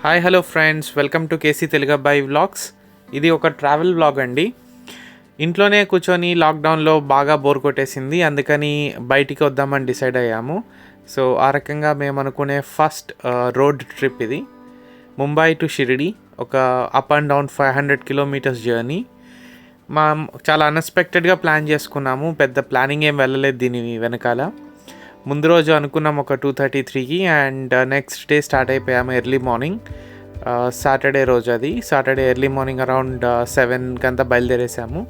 Hi hello friends, welcome to KC Telugu అబ్బాయి vlogs. ఇది ఒక ట్రావెల్ వ్లాగ్ అండి. ఇంట్లోనే కూర్చొని లాక్డౌన్లో బాగా బోర్ కొట్టేసింది, అందుకని బయటికి వద్దామని డిసైడ్ అయ్యాము. సో ఆ రకంగా మేము అనుకునే ఫస్ట్ రోడ్ ట్రిప్ ఇది. ముంబై టు షిరిడి, ఒక up and down 500 kilometres journey. చాలా అన్ఎక్స్పెక్టెడ్గా ప్లాన్ చేసుకున్నాము, పెద్ద ప్లానింగ్ ఏం వెళ్ళలేదు దీని వెనకాల. ముందు రోజు అనుకున్నాం ఒక 2:33కి, అండ్ నెక్స్ట్ డే స్టార్ట్ అయిపోయాము ఎర్లీ మార్నింగ్. సాటర్డే రోజు అది. సాటర్డే ఎర్లీ మార్నింగ్ అరౌండ్ 7కి అంతా బయలుదేరేసాము.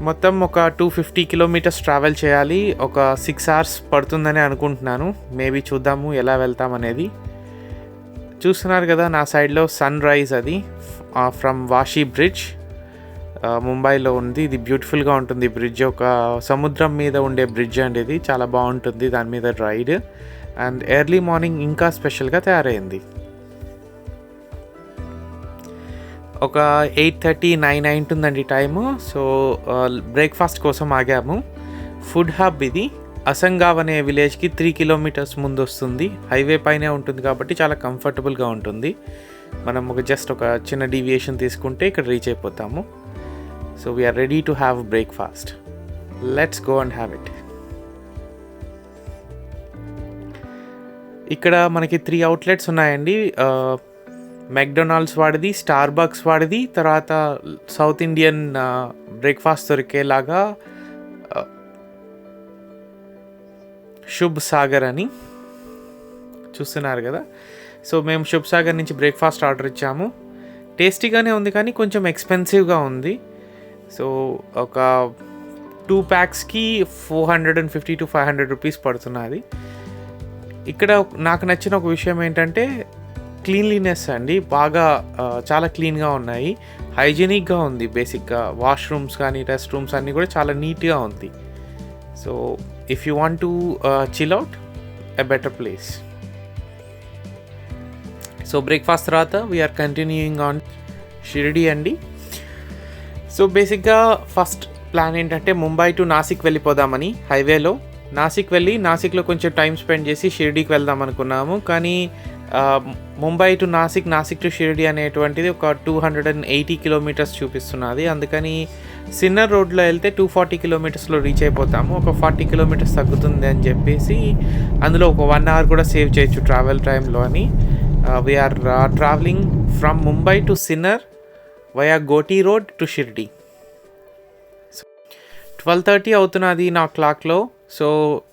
మొత్తం ఒక 250 కిలోమీటర్స్ ట్రావెల్ చేయాలి. ఒక 6 hours పడుతుందని అనుకుంటున్నాను. మేబీ చూద్దాము ఎలా వెళ్తామనేది. చూస్తున్నారు కదా నా సైడ్లో సన్ రైజ్, అది ఫ్రమ్ వాషీ బ్రిడ్జ్, ముంబైలో ఉంది. ఇది బ్యూటిఫుల్గా ఉంటుంది బ్రిడ్జ్, ఒక సముద్రం మీద ఉండే బ్రిడ్జ్ అండి. ఇది చాలా బాగుంటుంది దాని మీద రైడ్. అండ్ ఎర్లీ మార్నింగ్ ఇంకా స్పెషల్గా తయారైంది. ఒక 8:30-9 అయింటుందండి టైము. సో బ్రేక్ఫాస్ట్ కోసం ఆగాము. ఫుడ్ హబ్ ఇది. అసంగావ్ అనే విలేజ్కి 3 kilometers ముందు వస్తుంది. హైవే పైనే ఉంటుంది కాబట్టి చాలా కంఫర్టబుల్గా ఉంటుంది. మనం జస్ట్ ఒక చిన్న డీవియేషన్ తీసుకుంటే ఇక్కడ రీచ్ అయిపోతాము. So we are ready to have breakfast. Let's go and have it. ఇక్కడ మనకి 3 outlets ఉన్నాయండి. మెక్డొనాల్డ్స్ వాడిది, స్టార్బక్స్ వాడిది, తర్వాత సౌత్ ఇండియన్ బ్రేక్ఫాస్ట్ దొరికేలాగా శుభ్ సాగర్ అని చూస్తున్నారు కదా. సో మేము శుభ్ సాగర్ నుంచి బ్రేక్ఫాస్ట్ ఆర్డర్ ఇచ్చాము. టేస్టీగానే ఉంది కానీ కొంచెం ఎక్స్పెన్సివ్గా ఉంది. సో ఒక 2 packs-కి 450 to 500 rupees పడుతున్నది. ఇక్కడ నాకు నచ్చిన ఒక విషయం ఏంటంటే క్లీన్లీనెస్ అండి. బాగా చాలా క్లీన్గా ఉన్నాయి, హైజీనిక్గా ఉంది. బేసిక్గా వాష్రూమ్స్ కానీ రెస్ట్ రూమ్స్ అన్నీ కూడా చాలా నీట్గా ఉంది. So if you want to chill out, a better place. So breakfast తర్వాత వీఆర్ కంటిన్యూయింగ్ ఆన్ షిరిడి అండి. సో బేసిక్గా ఫస్ట్ ప్లాన్ ఏంటంటే ముంబై టు నాసిక్ వెళ్ళిపోదామని. హైవేలో నాసిక్ వెళ్ళి నాసిక్లో కొంచెం టైం స్పెండ్ చేసి షిరిడీకి వెళ్దాం అనుకున్నాము. కానీ ముంబై టు నాసిక్, నాసిక్ టు షిరిడి అనేటువంటిది ఒక 280 kilometers చూపిస్తున్నది. అందుకని సిన్నర్ రోడ్లో వెళ్తే 240 kilometersలో రీచ్ అయిపోతాము. ఒక 40 kilometers తగ్గుతుంది అని చెప్పేసి అందులో ఒక 1 hour కూడా సేవ్ చేయొచ్చు ట్రావెల్ టైంలో అని. We are travelling from Mumbai to Sinnar via Ghoti road to Shirdi. 12:30 అవుతున్నది నా క్లాక్లో. So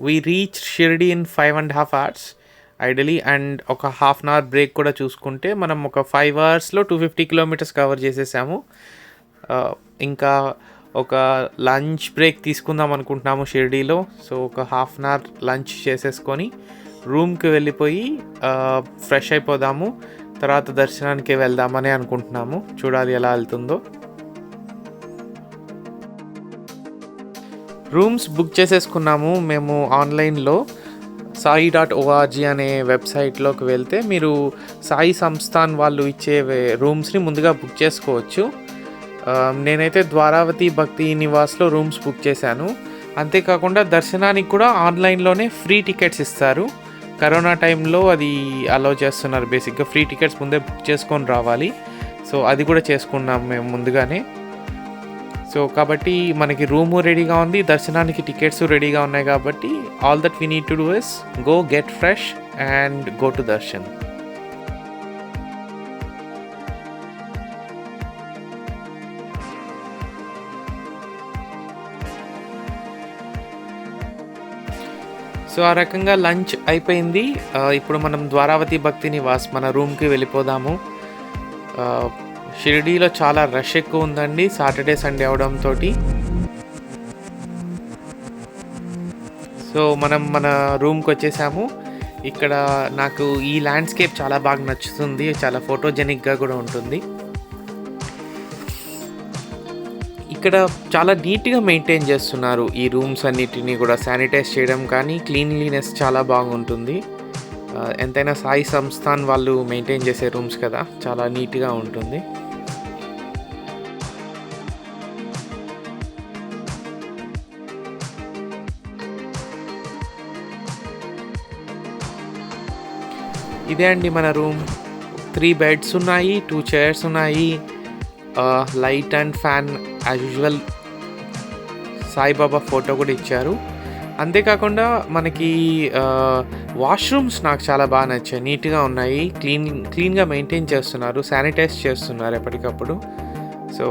we reach Shirdi in 5.5 hours ideally. And ఒక 1/2 hour బ్రేక్ కూడా చూసుకుంటే మనం ఒక 5 hoursలో 250 kilometers కవర్ చేసేసాము. ఇంకా ఒక లంచ్ బ్రేక్ తీసుకుందాం అనుకుంటున్నాము షిరిడీలో. సో ఒక 1/2 hour లంచ్ చేసేసుకొని రూమ్కి వెళ్ళిపోయి ఫ్రెష్ అయిపోదాము. తర్వాత దర్శనానికి వెళ్దామని అనుకుంటున్నాము. చూడాలి ఎలా వెళ్తుందో. రూమ్స్ బుక్ చేసేసుకున్నాము మేము ఆన్లైన్లో. sai.org అనే వెబ్సైట్లోకి వెళ్తే మీరు సాయి సంస్థాన్ వాళ్ళు ఇచ్చే రూమ్స్ని ముందుగా బుక్ చేసుకోవచ్చు. నేనైతే ద్వారావతి భక్తి నివాస్లో రూమ్స్ బుక్ చేశాను. అంతేకాకుండా దర్శనానికి కూడా ఆన్లైన్లోనే ఫ్రీ టికెట్స్ ఇస్తారు. కరోనా టైంలో అది అలౌ చేస్తున్నారు. బేసిక్గా ఫ్రీ టికెట్స్ ముందే బుక్ చేసుకొని రావాలి. సో అది కూడా చేసుకున్నాం మేము ముందుగానే. సో కాబట్టి మనకి రూము రెడీగా ఉంది, దర్శనానికి టికెట్స్ రెడీగా ఉన్నాయి. కాబట్టి all that we need to do is go get fresh and go to Darshan. So ఆ రకంగా లంచ్ అయిపోయింది. ఇప్పుడు మనం ద్వారావతి భక్తి నివాస్ మన రూమ్కి వెళ్ళిపోదాము. షిరిడీలో చాలా రష్ ఎక్కువ ఉందండి సాటర్డే సండే అవడంతో. సో మనం మన రూమ్కి వచ్చేసాము. ఇక్కడ నాకు ఈ ల్యాండ్స్కేప్ చాలా బాగా నచ్చుతుంది, చాలా ఫోటోజెనిక్గా కూడా ఉంటుంది. ఇక్కడ చాలా నీట్గా మెయింటైన్ చేస్తున్నారు ఈ రూమ్స్ అన్నిటినీ కూడా. శానిటైజ్ చేయడం కానీ క్లీన్లీనెస్ చాలా బాగుంటుంది. ఎంతైనా సాయి సంస్థాన్ వాళ్ళు మెయింటైన్ చేసే రూమ్స్ కదా, చాలా నీట్గా ఉంటుంది. ఇదే అండి మన రూమ్. 3 బెడ్స్ ఉన్నాయి, 2 చైర్స్ ఉన్నాయి, light and fan as usual. Saibaba photo కూడా ఇచ్చారు. అంతేకాకుండా మనకి వాష్రూమ్స్ నాకు చాలా బాగా నచ్చాయి. నీట్గా ఉన్నాయి, క్లీన్గా మెయింటైన్ చేస్తున్నారు, శానిటైజ్ చేస్తున్నారు ఎప్పటికప్పుడు. సో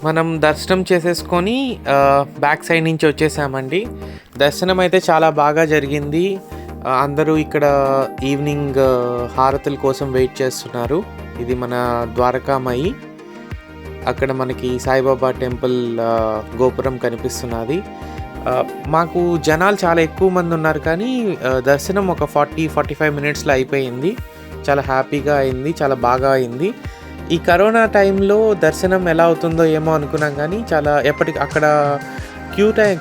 మనం దర్శనం చేసేసుకొని బ్యాక్ సైడ్ నుంచి వచ్చేసామండి. దర్శనం అయితే చాలా బాగా జరిగింది. అందరూ ఇక్కడ ఈవినింగ్ హారతుల కోసం వెయిట్ చేస్తున్నారు. ఇది మన ద్వారకామయి. అక్కడ మనకి సాయిబాబా టెంపుల్ గోపురం కనిపిస్తున్నది. మాకు జనాలు చాలా ఎక్కువ మంది ఉన్నారు, కానీ దర్శనం ఒక 40-45 మినిట్స్లో అయిపోయింది. చాలా హ్యాపీగా అయింది, చాలా బాగా అయింది. ఈ కరోనా టైంలో దర్శనం ఎలా అవుతుందో ఏమో అనుకున్నాం, కానీ చాలా అక్కడ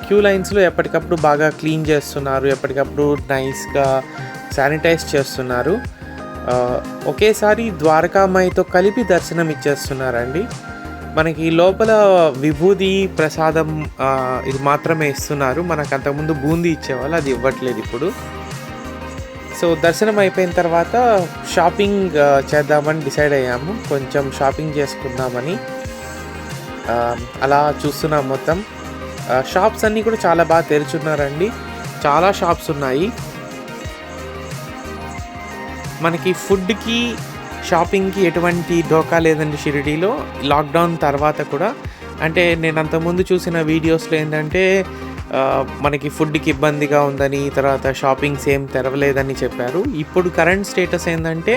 క్యూ లైన్స్లో ఎప్పటికప్పుడు బాగా క్లీన్ చేస్తున్నారు, ఎప్పటికప్పుడు నైస్గా శానిటైజ్ చేస్తున్నారు. ఒకేసారి ద్వారకామాయితో కలిపి దర్శనం ఇచ్చేస్తున్నారండి. మనకి లోపల విభూది ప్రసాదం ఇది మాత్రమే ఇస్తున్నారు. మనకు అంతకుముందు బూందీ ఇచ్చేవాళ్ళు, అది ఇవ్వట్లేదు ఇప్పుడు. సో దర్శనం అయిపోయిన తర్వాత షాపింగ్ చేద్దామని డిసైడ్ అయ్యాము. కొంచెం షాపింగ్ చేసుకుందామని అలా చూస్తున్నాం. మొత్తం షాప్స్ అన్నీ కూడా చాలా బాగా తెరుచున్నారండి. చాలా షాప్స్ ఉన్నాయి. మనకి ఫుడ్కి, షాపింగ్కి ఎటువంటి ఢోకా లేదండి షిరిడీలో. లాక్డౌన్ తర్వాత కూడా, అంటే నేను అంతకుముందు చూసిన వీడియోస్లో ఏంటంటే మనకి ఫుడ్కి ఇబ్బందిగా ఉందని, తర్వాత షాపింగ్స్ ఏం తెరవలేదని చెప్పారు. ఇప్పుడు కరెంట్ స్టేటస్ ఏంటంటే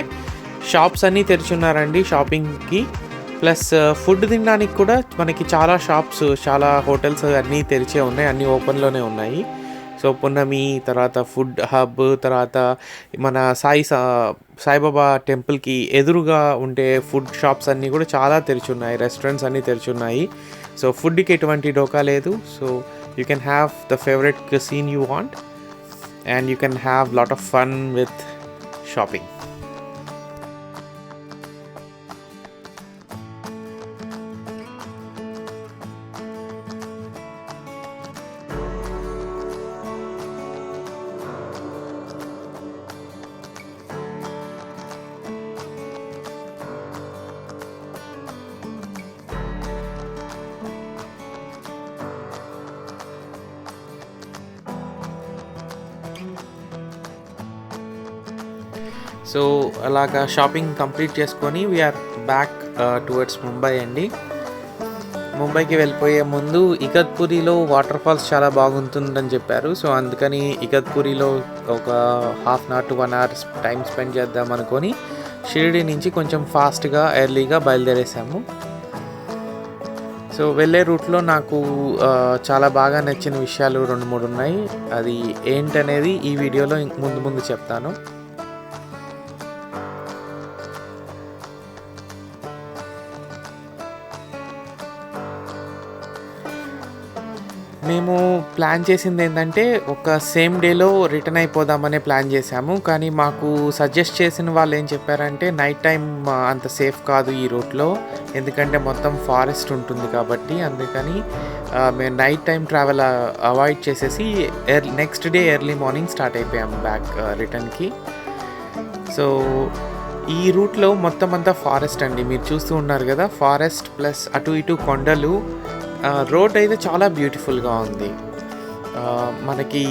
షాప్స్ అన్నీ తెరిచున్నారండి షాపింగ్కి. ప్లస్ ఫుడ్ తినడానికి కూడా మనకి చాలా షాప్స్, చాలా హోటల్స్ అన్నీ తెరిచే ఉన్నాయి, అన్నీ ఓపెన్లోనే ఉన్నాయి. సో పున్నమి, తర్వాత ఫుడ్ హబ్, తర్వాత మన సాయిబాబా టెంపుల్కి ఎదురుగా ఉండే ఫుడ్ షాప్స్ అన్నీ కూడా చాలా తెరిచున్నాయి, రెస్టారెంట్స్ అన్నీ తెరిచున్నాయి. సో ఫుడ్కి ఎటువంటి డోకా లేదు. So you can have the favorite cuisine you want, and you can have lot of fun with shopping. So అలాగా షాపింగ్ కంప్లీట్ చేసుకొని వీఆర్ బ్యాక్ టువర్డ్స్ ముంబై అండి. ముంబైకి వెళ్ళిపోయే ముందు ఇగత్పురిలో వాటర్ ఫాల్స్ చాలా బాగుంటుందని చెప్పారు. సో అందుకని ఇగత్పురిలో ఒక 1/2 hour to 1 hour time spend చేద్దాం అనుకొని షిరిడి నుంచి కొంచెం ఫాస్ట్గా ఎర్లీగా బయలుదేరేసాము. సో వెళ్ళే రూట్లో నాకు చాలా బాగా నచ్చిన విషయాలు 2-3 ఉన్నాయి. అది ఏంటనేది ఈ వీడియోలో ముందు చెప్తాను. మేము ప్లాన్ చేసింది ఏంటంటే ఒక సేమ్ డేలో రిటర్న్ అయిపోదామనే ప్లాన్ చేసాము. కానీ మాకు సజెస్ట్ చేసిన వాళ్ళు ఏం చెప్పారంటే నైట్ టైం అంత సేఫ్ కాదు ఈ రూట్లో, ఎందుకంటే మొత్తం ఫారెస్ట్ ఉంటుంది కాబట్టి. అందుకని మేము నైట్ టైం ట్రావెల్ అవాయిడ్ చేసేసి next day early morning start అయిపోయాము బ్యాక్ రిటర్న్కి. సో ఈ రూట్లో మొత్తం అంతా ఫారెస్ట్ అండి, మీరు చూస్తూ ఉన్నారు కదా, ఫారెస్ట్ ప్లస్ అటు ఇటు కొండలు. రోడ్ అయితే చాలా బ్యూటిఫుల్గా ఉంది. మనకి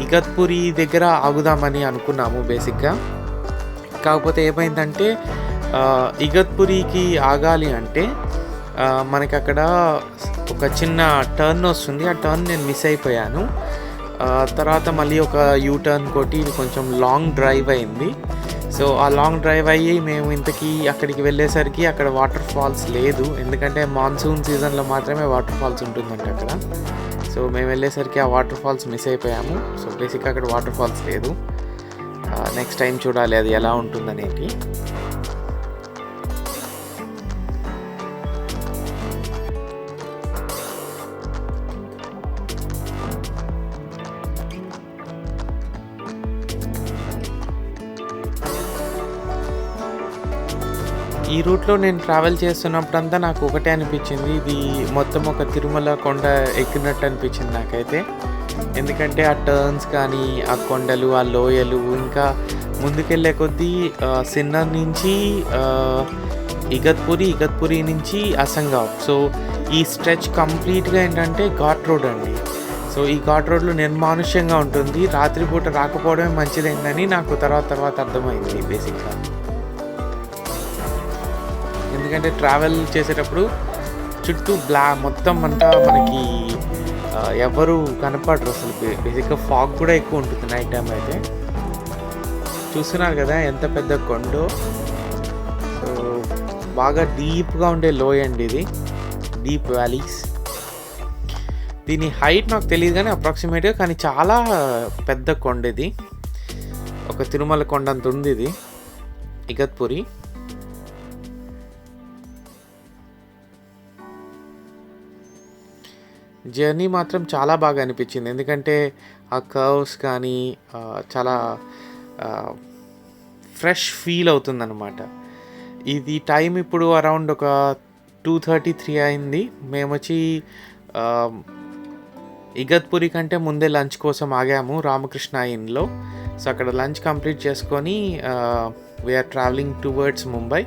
ఇగత్పురి దగ్గర ఆగుదామని అనుకున్నాము బేసిక్గా. కాకపోతే ఏమైందంటే ఇగత్పురికి ఆగాలి అంటే మనకి అక్కడ ఒక చిన్న టర్న్ వస్తుంది. ఆ టర్న్ నేను మిస్ అయిపోయాను. తర్వాత మళ్ళీ ఒక యూటర్న్ కొట్టి ఇది కొంచెం లాంగ్ డ్రైవ్ అయింది. సో ఆ లాంగ్ డ్రైవ్ అయ్యి మేము ఇంతకీ అక్కడికి వెళ్ళేసరికి అక్కడ వాటర్ ఫాల్స్ లేదు, ఎందుకంటే మాన్సూన్ సీజన్లో మాత్రమే వాటర్ ఫాల్స్ ఉంటుందండి అక్కడ. సో మేము వెళ్ళేసరికి ఆ వాటర్ ఫాల్స్ మిస్ అయిపోయాము. సో బేసిక్గా అక్కడ వాటర్ ఫాల్స్ లేదు. నెక్స్ట్ టైం చూడాలి అది ఎలా ఉంటుందనేది. ఈ రూట్లో నేను ట్రావెల్ చేస్తున్నప్పుడంతా నాకు ఒకటే అనిపించింది, ఇది మొత్తం ఒక తిరుమల కొండ ఎక్కినట్టు అనిపించింది నాకైతే. ఎందుకంటే ఆ టర్న్స్ కానీ, ఆ కొండలు, ఆ లోయలు, ఇంకా ముందుకెళ్ళే కొద్దీ సిన్నర్ నుంచి ఇగత్పురి నుంచి అసంగావ్. సో ఈ స్ట్రెచ్ కంప్లీట్గా ఏంటంటే ఘాట్ రోడ్ అండి. సో ఈ ఘాట్ రోడ్లో నిర్మానుష్యంగా ఉంటుంది. రాత్రిపూట రాకపోవడమే మంచిదైందని నాకు తర్వాత అర్థమైంది బేసిక్గా. ఎందుకంటే ట్రావెల్ చేసేటప్పుడు చుట్టూ మొత్తం అంతా మనకి ఎవరు కనపడరు అసలు. బేసిక్గా ఫాగ్ కూడా ఎక్కువ ఉంటుంది నైట్ టైం అయితే. చూస్తున్నారు కదా ఎంత పెద్ద కొండో. సో బాగా డీప్గా ఉండే లోయ అండి ఇది, డీప్ వ్యాలీస్. దీని హైట్ నాకు తెలియదు కానీ అప్రాక్సిమేట్గా, కానీ చాలా పెద్ద కొండ ఇది. ఒక తిరుమల కొండ అంత ఉంది ఇది ఇగత్పురి. జర్నీ మాత్రం చాలా బాగా అనిపించింది, ఎందుకంటే ఆ కర్వ్స్ కానీ చాలా ఫ్రెష్ ఫీల్ అవుతుందన్నమాట. ఇది టైం ఇప్పుడు అరౌండ్ ఒక 2:33 అయింది. మేము వచ్చి ఇగత్పురి కంటే ముందే లంచ్ కోసం ఆగాము రామకృష్ణ ఇన్లో. సో అక్కడ లంచ్ కంప్లీట్ చేసుకొని we are travelling towards Mumbai.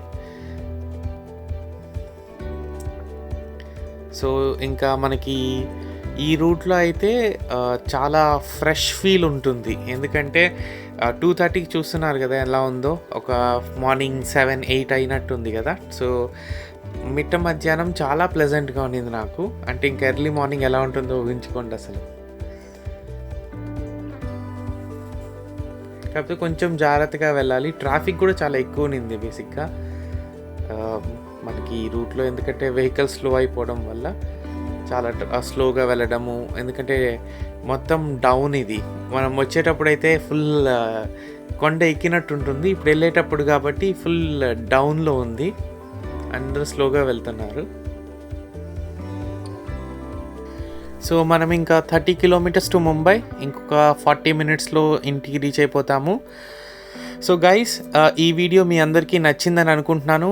So ఇంకా మనకి ఈ రూట్లో అయితే చాలా ఫ్రెష్ ఫీల్ ఉంటుంది, ఎందుకంటే 2:30కి చూస్తున్నారు కదా ఎలా ఉందో. ఒక మార్నింగ్ 7-8 అయినట్టుంది కదా. సో మిట్ట మధ్యాహ్నం చాలా ప్లెజెంట్గా ఉండింది నాకు. అంటే ఇంకా ఎర్లీ మార్నింగ్ ఎలా ఉంటుందో ఊహించుకోండి అసలు. కాకపోతే కొంచెం జాగ్రత్తగా వెళ్ళాలి. ట్రాఫిక్ కూడా చాలా ఎక్కువ ఉంది బేసిక్గా మనకి ఈ రూట్లో, ఎందుకంటే వెహికల్ స్లో అయిపోవడం వల్ల చాలా స్లోగా వెళ్ళడము. ఎందుకంటే మొత్తం డౌన్ ఇది. మనం వచ్చేటప్పుడు అయితే ఫుల్ కొండ ఎక్కినట్టు ఉంటుంది, ఇప్పుడు వెళ్ళేటప్పుడు కాబట్టి ఫుల్ డౌన్లో ఉంది. అందరూ స్లోగా వెళ్తున్నారు. సో మనం ఇంకా 30 కిలోమీటర్స్ టు ముంబై, ఇంకొక 40 మినిట్స్లో ఇంటికి రీచ్ అయిపోతాము. సో గైస్, ఈ వీడియో మీ అందరికీ నచ్చిందని అనుకుంటున్నాను.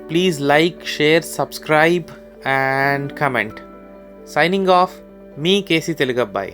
Please like, share, subscribe and comment. Signing off, మీ కేసీ తెలుగబ్బాయి.